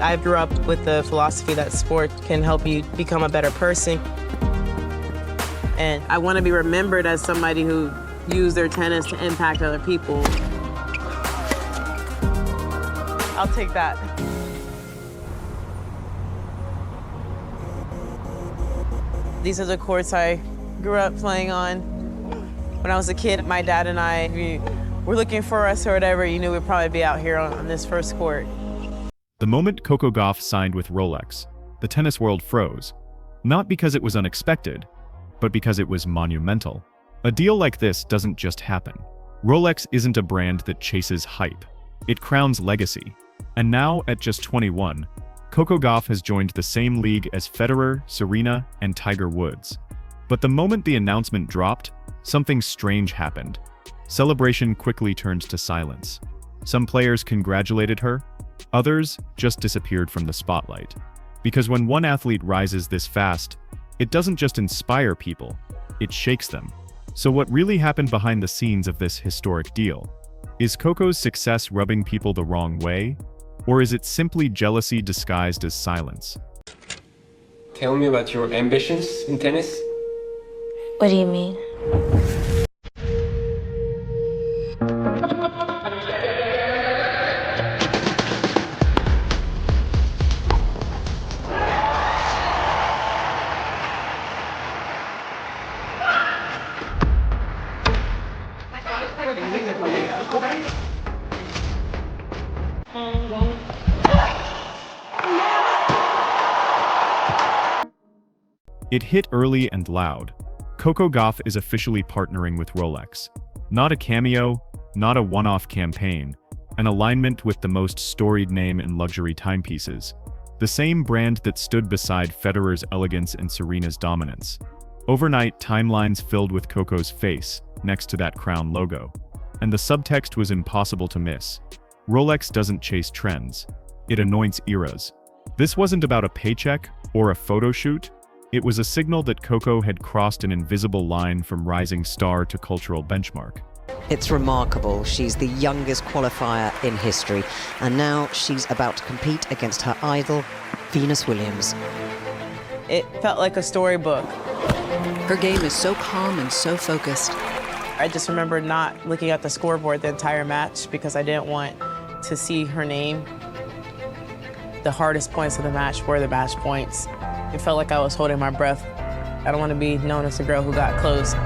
I grew up with the philosophy that sport can help you become a better person. And I want to be remembered as somebody who used their tennis to impact other people. I'll take that. These are the courts I grew up playing on. When I was a kid, my dad and I, we were looking for us or whatever, you knew we'd probably be out here on this first court. The moment Coco Gauff signed with Rolex, the tennis world froze. Not because it was unexpected, but because it was monumental. A deal like this doesn't just happen. Rolex isn't a brand that chases hype. It crowns legacy. And now, at just 21, Coco Gauff has joined the same league as Federer, Serena, and Tiger Woods. But the moment the announcement dropped, something strange happened. Celebration quickly turned to silence. Some players congratulated her, others just disappeared from the spotlight. Because when one athlete rises this fast, it doesn't just inspire people, it shakes them. So what really happened behind the scenes of this historic deal? Is Coco's success rubbing people the wrong way? Or is it simply jealousy disguised as silence? Tell me about your ambitions in tennis. What do you mean? It hit early and loud. Coco Gauff is officially partnering with Rolex. Not a cameo, not a one-off campaign, an alignment with the most storied name in luxury timepieces. The same brand that stood beside Federer's elegance and Serena's dominance. Overnight, timelines filled with Coco's face, next to that crown logo. And the subtext was impossible to miss. Rolex doesn't chase trends. It anoints eras. This wasn't about a paycheck or a photo shoot. It was a signal that Coco had crossed an invisible line from rising star to cultural benchmark. It's remarkable. She's the youngest qualifier in history, and now she's about to compete against her idol, Venus Williams. It felt like a storybook. Her game is so calm and so focused. I just remember not looking at the scoreboard the entire match because I didn't want to see her name. The hardest points of the match were the match points. It felt like I was holding my breath. I don't want to be known as the girl who got close.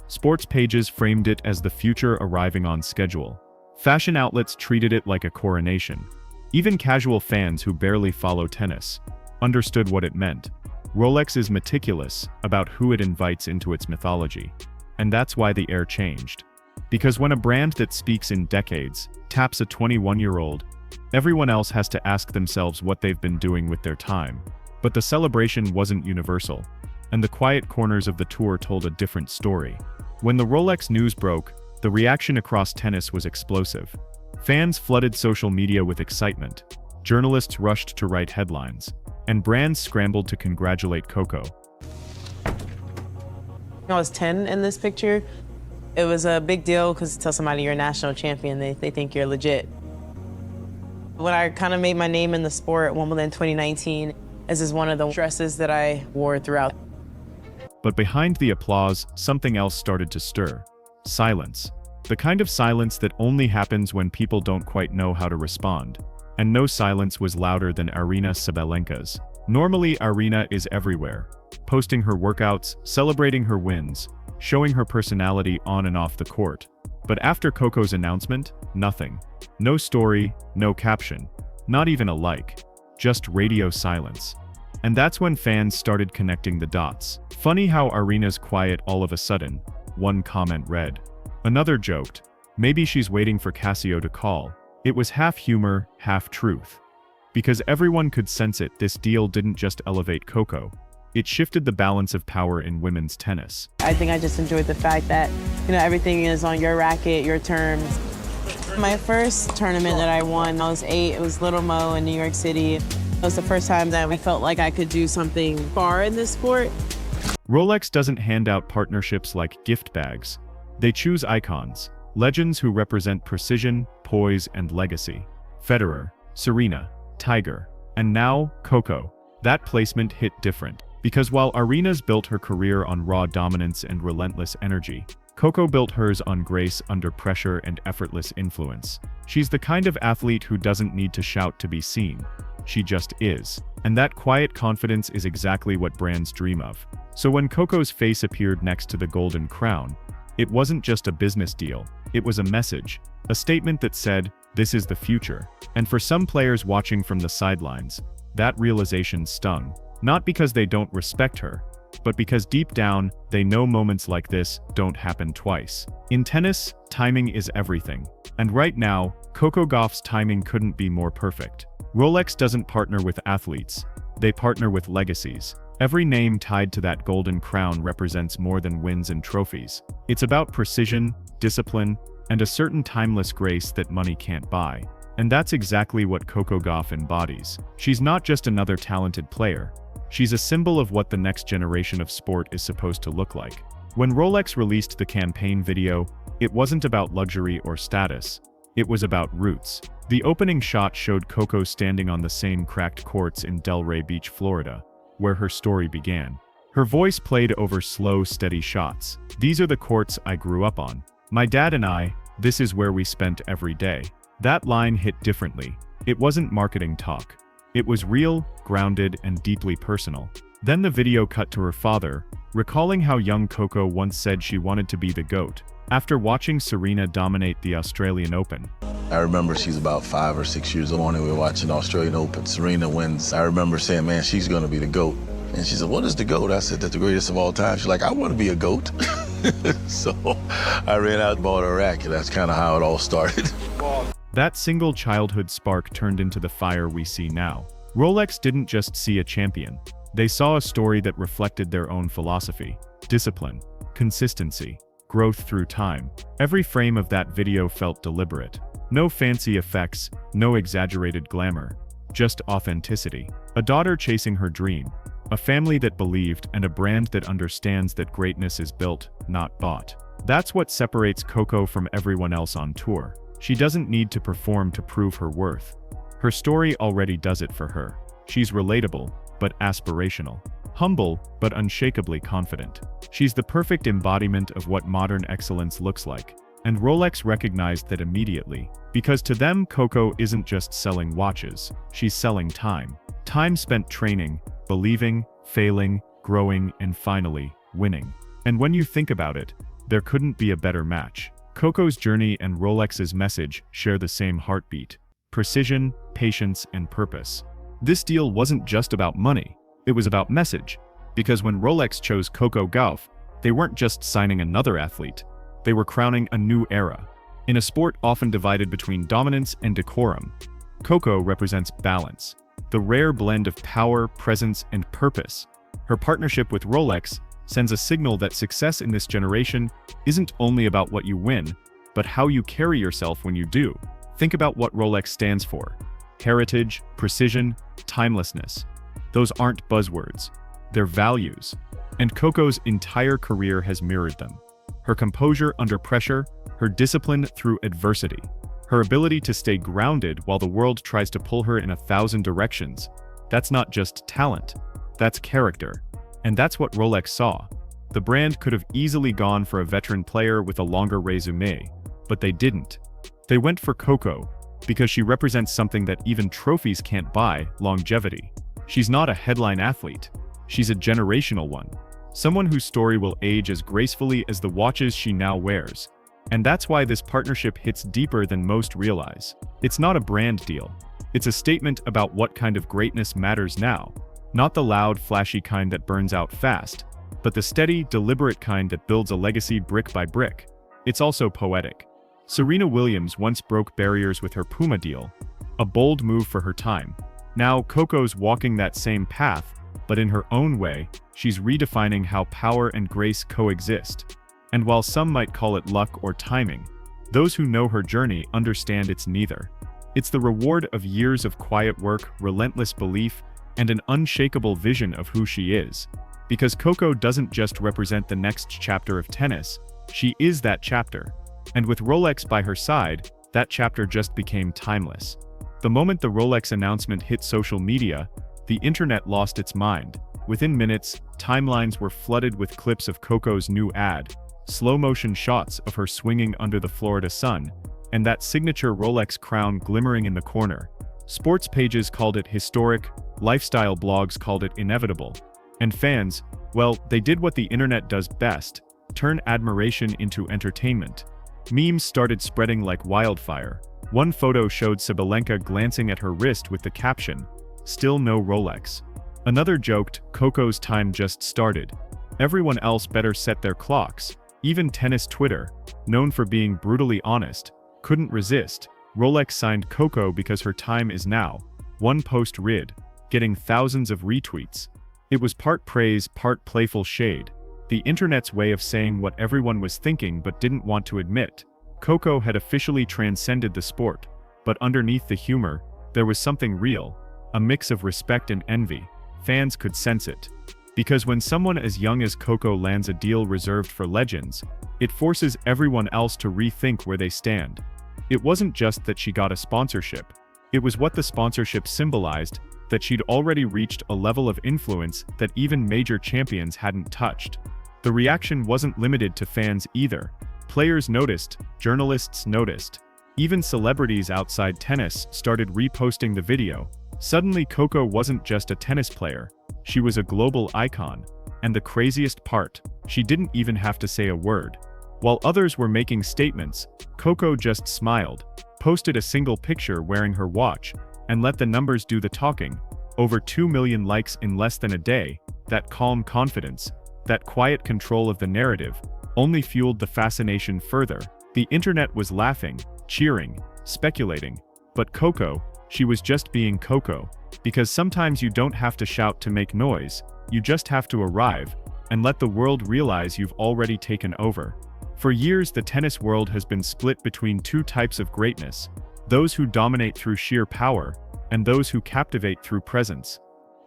Sports pages framed it as the future arriving on schedule. Fashion outlets treated it like a coronation. Even casual fans who barely follow tennis understood what it meant. Rolex is meticulous about who it invites into its mythology. And that's why the air changed. Because when a brand that speaks in decades taps a 21-year-old, everyone else has to ask themselves what they've been doing with their time. But the celebration wasn't universal, and the quiet corners of the tour told a different story. When the Rolex news broke, the reaction across tennis was explosive. Fans flooded social media with excitement, journalists rushed to write headlines, and brands scrambled to congratulate Coco. I was 10 in this picture. It was a big deal because to tell somebody you're a national champion, they think you're legit. When I kind of made my name in the sport at Wimbledon 2019, this is one of the dresses that I wore throughout. But behind the applause, something else started to stir. Silence. The kind of silence that only happens when people don't quite know how to respond. And no silence was louder than Aryna Sabalenka's. Normally, Aryna is everywhere, posting her workouts, celebrating her wins, showing her personality on and off the court. But after Coco's announcement, nothing. No story, no caption, not even a like. Just radio silence. And that's when fans started connecting the dots. Funny how Aryna's quiet all of a sudden, one comment read. Another joked, maybe she's waiting for Casio to call. It was half humor, half truth. Because everyone could sense it, this deal didn't just elevate Coco. It shifted the balance of power in women's tennis. I think I just enjoyed the fact that, everything is on your racket, your terms. My first tournament that I won, I was 8, it was Little Mo in New York City. It was the first time that we felt like I could do something far in this sport. Rolex doesn't hand out partnerships like gift bags. They choose icons, legends who represent precision, poise, and legacy. Federer, Serena, Tiger. And now, Coco. That placement hit different. Because while Aryna's built her career on raw dominance and relentless energy, Coco built hers on grace under pressure and effortless influence. She's the kind of athlete who doesn't need to shout to be seen. She just is. And that quiet confidence is exactly what brands dream of. So when Coco's face appeared next to the golden crown, it wasn't just a business deal, it was a message. A statement that said, this is the future. And for some players watching from the sidelines, that realization stung. Not because they don't respect her, but because deep down, they know moments like this don't happen twice. In tennis, timing is everything. And right now, Coco Gauff's timing couldn't be more perfect. Rolex doesn't partner with athletes, they partner with legacies. Every name tied to that golden crown represents more than wins and trophies. It's about precision, discipline, and a certain timeless grace that money can't buy. And that's exactly what Coco Gauff embodies. She's not just another talented player. She's a symbol of what the next generation of sport is supposed to look like. When Rolex released the campaign video, it wasn't about luxury or status. It was about roots. The opening shot showed Coco standing on the same cracked courts in Delray Beach, Florida, where her story began. Her voice played over slow, steady shots. These are the courts I grew up on. My dad and I, this is where we spent every day. That line hit differently. It wasn't marketing talk. It was real, grounded, and deeply personal. Then the video cut to her father, recalling how young Coco once said she wanted to be the GOAT, after watching Serena dominate the Australian Open. I remember she's about 5 or 6 years old and we were watching the Australian Open. Serena wins. I remember saying, man, she's gonna be the GOAT. And she said, what is the GOAT? I said, that's the greatest of all time. She's like, I want to be a GOAT. So I ran out and bought a racket. That's kind of how it all started. That single childhood spark turned into the fire we see now. Rolex didn't just see a champion. They saw a story that reflected their own philosophy, discipline, consistency, growth through time. Every frame of that video felt deliberate. No fancy effects, no exaggerated glamour, just authenticity. A daughter chasing her dream, a family that believed, and a brand that understands that greatness is built, not bought. That's what separates Coco from everyone else on tour. She doesn't need to perform to prove her worth. Her story already does it for her. She's relatable, but aspirational. Humble, but unshakably confident. She's the perfect embodiment of what modern excellence looks like. And Rolex recognized that immediately, because to them Coco isn't just selling watches, she's selling time. Time spent training, believing, failing, growing, and finally, winning. And when you think about it, there couldn't be a better match. Coco's journey and Rolex's message share the same heartbeat: precision, patience, and purpose. This deal wasn't just about money, it was about message. Because when Rolex chose Coco Gauff, they weren't just signing another athlete, they were crowning a new era. In a sport often divided between dominance and decorum, Coco represents balance, the rare blend of power, presence, and purpose. Her partnership with Rolex sends a signal that success in this generation isn't only about what you win, but how you carry yourself when you do. Think about what Rolex stands for: heritage, precision, timelessness. Those aren't buzzwords, they're values. And Coco's entire career has mirrored them. Her composure under pressure, her discipline through adversity, her ability to stay grounded while the world tries to pull her in 1,000 directions. That's not just talent, that's character. And that's what Rolex saw. The brand could have easily gone for a veteran player with a longer resume, but they didn't. They went for Coco because she represents something that even trophies can't buy: longevity. She's not a headline athlete, she's a generational one. Someone whose story will age as gracefully as the watches she now wears. And that's why this partnership hits deeper than most realize. It's not a brand deal. It's a statement about what kind of greatness matters now. Not the loud, flashy kind that burns out fast, but the steady, deliberate kind that builds a legacy brick by brick. It's also poetic. Serena Williams once broke barriers with her Puma deal, a bold move for her time. Now Coco's walking that same path, but in her own way, she's redefining how power and grace coexist. And while some might call it luck or timing, those who know her journey understand it's neither. It's the reward of years of quiet work, relentless belief, and an unshakable vision of who she is. Because Coco doesn't just represent the next chapter of tennis, she is that chapter. And with Rolex by her side, that chapter just became timeless. The moment the Rolex announcement hit social media, the internet lost its mind. Within minutes, timelines were flooded with clips of Coco's new ad, slow-motion shots of her swinging under the Florida sun, and that signature Rolex crown glimmering in the corner. Sports pages called it historic, lifestyle blogs called it inevitable. And fans, well, they did what the internet does best: turn admiration into entertainment. Memes started spreading like wildfire. One photo showed Sabalenka glancing at her wrist with the caption, "Still no Rolex." Another joked, "Coco's time just started. Everyone else better set their clocks." Even tennis Twitter, known for being brutally honest, couldn't resist. Rolex signed Coco because her time is now. One post read, getting thousands of retweets. It was part praise, part playful shade. The internet's way of saying what everyone was thinking but didn't want to admit. Coco had officially transcended the sport, but underneath the humor, there was something real, a mix of respect and envy. Fans could sense it. Because when someone as young as Coco lands a deal reserved for legends, it forces everyone else to rethink where they stand. It wasn't just that she got a sponsorship. It was what the sponsorship symbolized, that she'd already reached a level of influence that even major champions hadn't touched. The reaction wasn't limited to fans either. Players noticed, journalists noticed. Even celebrities outside tennis started reposting the video. Suddenly Coco wasn't just a tennis player, she was a global icon. And the craziest part, she didn't even have to say a word. While others were making statements, Coco just smiled, posted a single picture wearing her watch, and let the numbers do the talking. Over 2 million likes in less than a day. That calm confidence, that quiet control of the narrative, only fueled the fascination further. The internet was laughing, cheering, speculating. But Coco, she was just being Coco. Because sometimes you don't have to shout to make noise, you just have to arrive, and let the world realize you've already taken over. For years the tennis world has been split between two types of greatness: those who dominate through sheer power, and those who captivate through presence.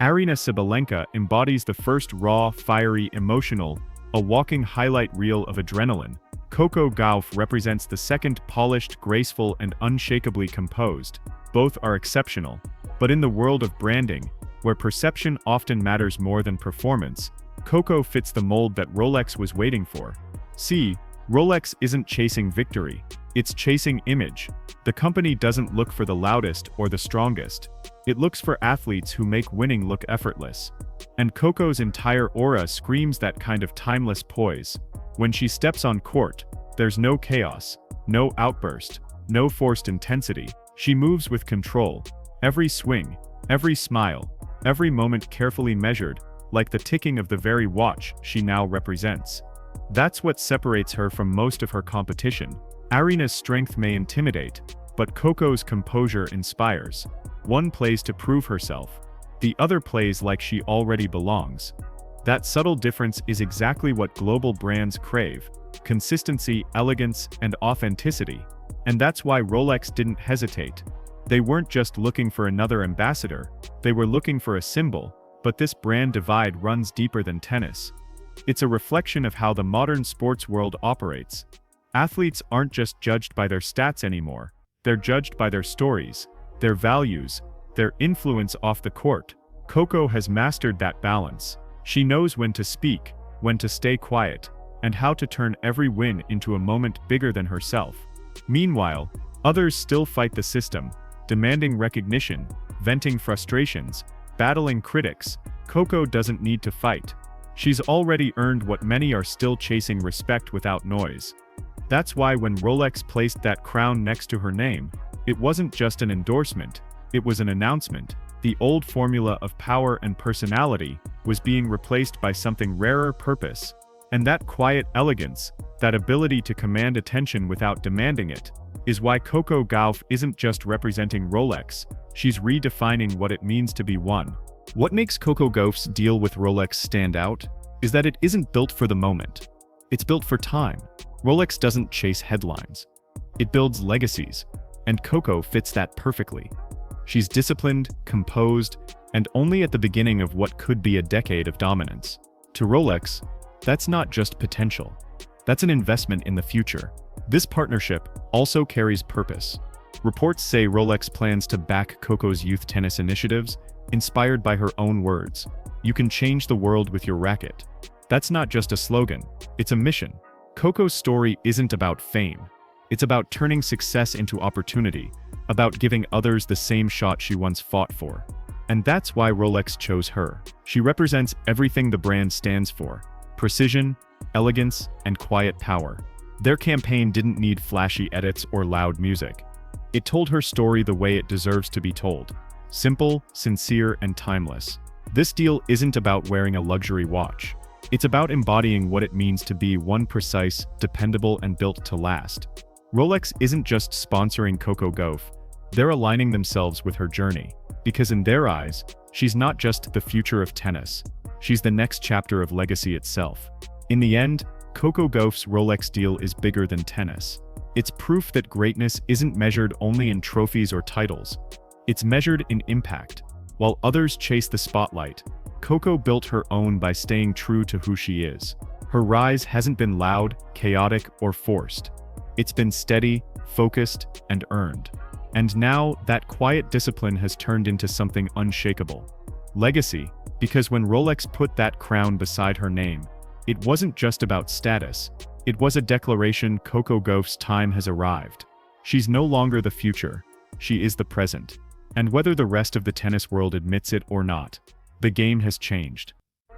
Aryna Sabalenka embodies the first raw, fiery, emotional, a walking highlight reel of adrenaline. Coco Gauff represents the second, polished, graceful, and unshakably composed. Both are exceptional. But in the world of branding, where perception often matters more than performance, Coco fits the mold that Rolex was waiting for. See, Rolex isn't chasing victory, it's chasing image. The company doesn't look for the loudest or the strongest. It looks for athletes who make winning look effortless. And Coco's entire aura screams that kind of timeless poise. When she steps on court, there's no chaos, no outburst, no forced intensity. She moves with control. Every swing, every smile, every moment carefully measured, like the ticking of the very watch she now represents. That's what separates her from most of her competition. Aryna's strength may intimidate, but Coco's composure inspires. One plays to prove herself. The other plays like she already belongs. That subtle difference is exactly what global brands crave: consistency, elegance, and authenticity. And that's why Rolex didn't hesitate. They weren't just looking for another ambassador, they were looking for a symbol. But this brand divide runs deeper than tennis. It's a reflection of how the modern sports world operates. Athletes aren't just judged by their stats anymore, they're judged by their stories, their values, their influence off the court. Coco has mastered that balance. She knows when to speak, when to stay quiet, and how to turn every win into a moment bigger than herself. Meanwhile, others still fight the system, demanding recognition, venting frustrations, battling critics. Coco doesn't need to fight. She's already earned what many are still chasing: respect without noise. That's why when Rolex placed that crown next to her name, it wasn't just an endorsement, it was an announcement. The old formula of power and personality was being replaced by something rarer: purpose. And that quiet elegance, that ability to command attention without demanding it, is why Coco Gauff isn't just representing Rolex, she's redefining what it means to be one. What makes Coco Gauff's deal with Rolex stand out is that it isn't built for the moment. It's built for time. Rolex doesn't chase headlines. It builds legacies, and Coco fits that perfectly. She's disciplined, composed, and only at the beginning of what could be a decade of dominance. To Rolex, that's not just potential. That's an investment in the future. This partnership also carries purpose. Reports say Rolex plans to back Coco's youth tennis initiatives, inspired by her own words. "You can change the world with your racket." That's not just a slogan, it's a mission. Coco's story isn't about fame. It's about turning success into opportunity, about giving others the same shot she once fought for. And that's why Rolex chose her. She represents everything the brand stands for: precision, elegance, and quiet power. Their campaign didn't need flashy edits or loud music. It told her story the way it deserves to be told: simple, sincere, and timeless. This deal isn't about wearing a luxury watch. It's about embodying what it means to be one precise, dependable, and built to last. Rolex isn't just sponsoring Coco Gauff, they're aligning themselves with her journey. Because in their eyes, she's not just the future of tennis, she's the next chapter of legacy itself. In the end, Coco Gauff's Rolex deal is bigger than tennis. It's proof that greatness isn't measured only in trophies or titles. It's measured in impact. While others chase the spotlight, Coco built her own by staying true to who she is. Her rise hasn't been loud, chaotic, or forced. It's been steady, focused, and earned. And now, that quiet discipline has turned into something unshakable. Legacy, because when Rolex put that crown beside her name, it wasn't just about status. It was a declaration: Coco Gauff's time has arrived. She's no longer the future, she is the present. And whether the rest of the tennis world admits it or not, the game has changed.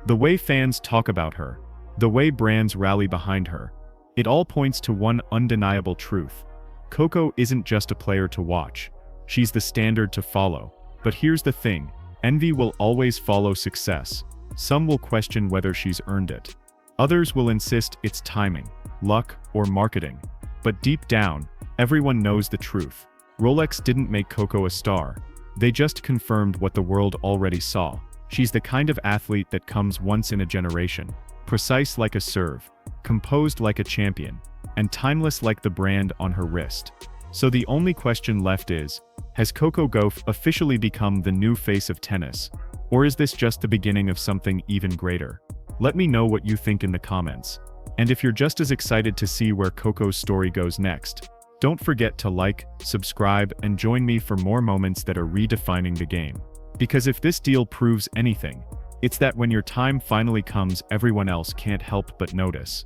The way fans talk about her, the way brands rally behind her, it all points to one undeniable truth. Coco isn't just a player to watch, she's the standard to follow. But here's the thing, envy will always follow success. Some will question whether she's earned it. Others will insist it's timing, luck, or marketing. But deep down, everyone knows the truth. Rolex didn't make Coco a star. They just confirmed what the world already saw. She's the kind of athlete that comes once in a generation, precise like a serve, composed like a champion, and timeless like the brand on her wrist. So the only question left is, has Coco Gauff officially become the new face of tennis? Or is this just the beginning of something even greater? Let me know what you think in the comments. And if you're just as excited to see where Coco's story goes next, don't forget to like, subscribe, and join me for more moments that are redefining the game. Because if this deal proves anything, it's that when your time finally comes, everyone else can't help but notice.